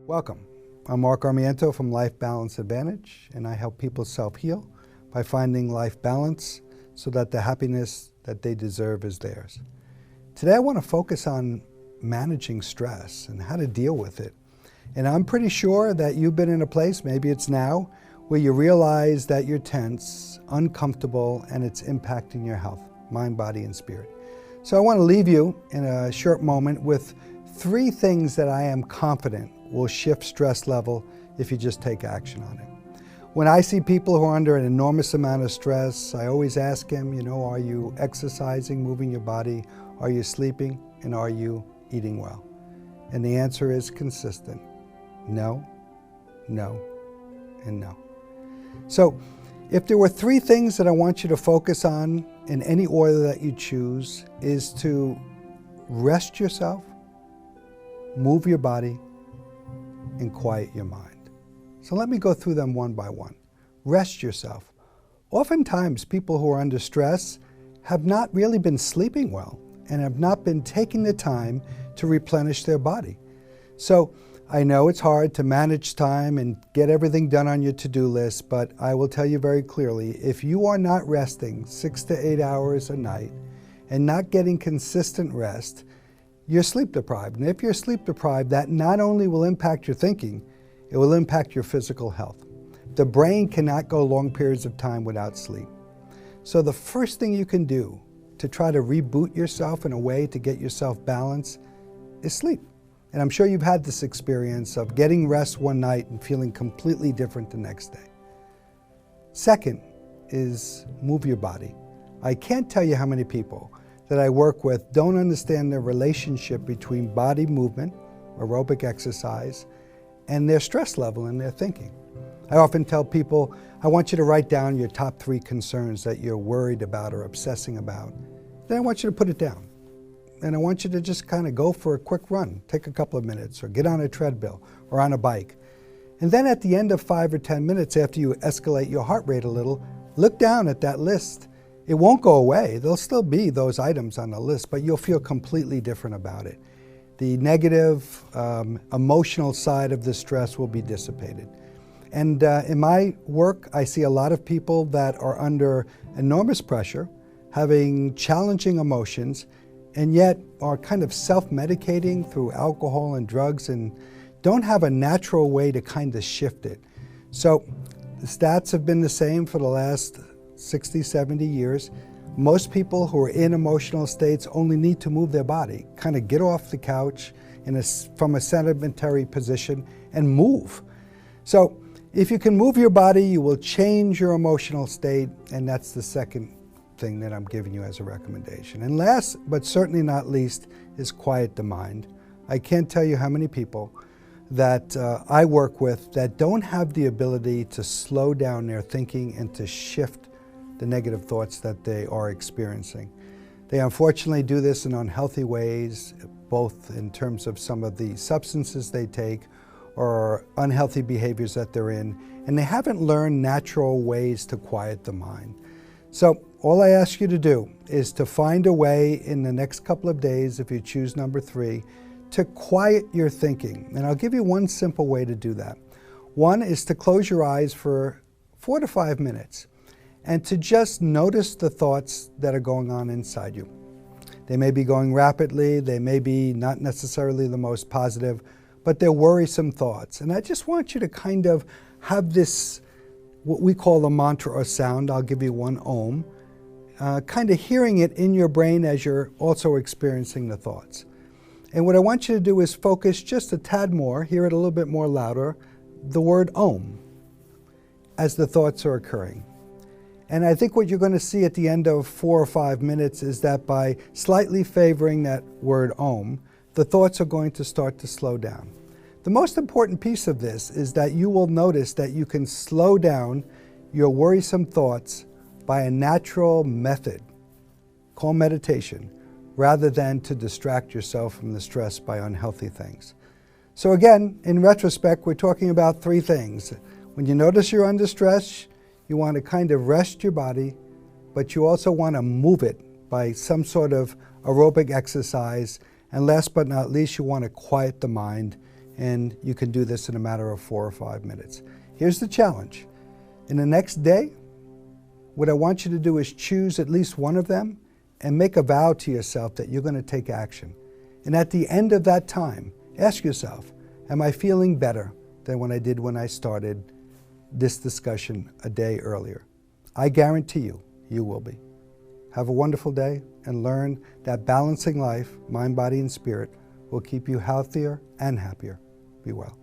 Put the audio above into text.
Welcome. I'm Mark Armiento from Life Balance Advantage, and I help people self-heal by finding life balance so that the happiness that they deserve is theirs. Today I want to focus on managing stress and how to deal with it. And I'm pretty sure that you've been in a place, maybe it's now, where you realize that you're tense, uncomfortable, and it's impacting your health, mind, body, and spirit. So I want to leave you in a short moment with 3 things that I am confident will shift stress level if you just take action on it. When I see people who are under an enormous amount of stress, I always ask them, are you exercising, moving your body? Are you sleeping? And are you eating well? And the answer is consistent. No, no, and no. So if there were 3 things that I want you to focus on in any order that you choose, is to rest yourself, move your body, and quiet your mind. So let me go through them one by one. Rest yourself. Oftentimes, people who are under stress have not really been sleeping well and have not been taking the time to replenish their body. So I know it's hard to manage time and get everything done on your to-do list, but I will tell you very clearly, if you are not resting 6 to 8 hours a night and not getting consistent rest, you're sleep deprived. And if you're sleep deprived, that not only will impact your thinking, it will impact your physical health. The brain cannot go long periods of time without sleep. So the first thing you can do to try to reboot yourself in a way to get yourself balanced is sleep. And I'm sure you've had this experience of getting rest one night and feeling completely different the next day. Second is move your body. I can't tell you how many people that I work with don't understand the relationship between body movement, aerobic exercise, and their stress level and their thinking. I often tell people, I want you to write down your top 3 concerns that you're worried about or obsessing about. Then I want you to put it down. And I want you to just kind of go for a quick run, take a couple of minutes, or get on a treadmill or on a bike. And then at the end of 5 or 10 minutes, after you escalate your heart rate a little, look down at that list. It won't go away. There'll still be those items on the list, but you'll feel completely different about it. The negative, emotional side of the stress will be dissipated. And in my work, I see a lot of people that are under enormous pressure, having challenging emotions, and yet are kind of self-medicating through alcohol and drugs and don't have a natural way to kind of shift it. So the stats have been the same for the last 60, 70 years. Most people who are in emotional states only need to move their body, kind of get off the couch from a sedimentary position and move. So if you can move your body, you will change your emotional state, and that's the second thing that I'm giving you as a recommendation. And last, but certainly not least, is quiet the mind. I can't tell you how many people that I work with that don't have the ability to slow down their thinking and to shift the negative thoughts that they are experiencing. They unfortunately do this in unhealthy ways, both in terms of some of the substances they take or unhealthy behaviors that they're in, and they haven't learned natural ways to quiet the mind. So all I ask you to do is to find a way in the next couple of days, if you choose number 3, to quiet your thinking. And I'll give you one simple way to do that. One is to close your eyes for 4 to 5 minutes and to just notice the thoughts that are going on inside you. They may be going rapidly, they may be not necessarily the most positive, but they're worrisome thoughts. And I just want you to kind of have this, what we call the mantra or sound. I'll give you one, Om, kind of hearing it in your brain as you're also experiencing the thoughts. And what I want you to do is focus just a tad more, hear it a little bit more louder, the word Om, as the thoughts are occurring. And I think what you're going to see at the end of 4 or 5 minutes is that by slightly favoring that word Om, the thoughts are going to start to slow down. The most important piece of this is that you will notice that you can slow down your worrisome thoughts by a natural method called meditation, rather than to distract yourself from the stress by unhealthy things. So again, in retrospect, we're talking about 3 things. When you notice you're under stress, you want to kind of rest your body, but you also want to move it by some sort of aerobic exercise. And last but not least, you want to quiet the mind. And you can do this in a matter of 4 or 5 minutes. Here's the challenge. In the next day, what I want you to do is choose at least one of them and make a vow to yourself that you're going to take action. And at the end of that time, ask yourself, am I feeling better than when I did when I started this discussion a day earlier? I guarantee you, you will be. Have a wonderful day and learn that balancing life, mind, body, and spirit will keep you healthier and happier. Be well.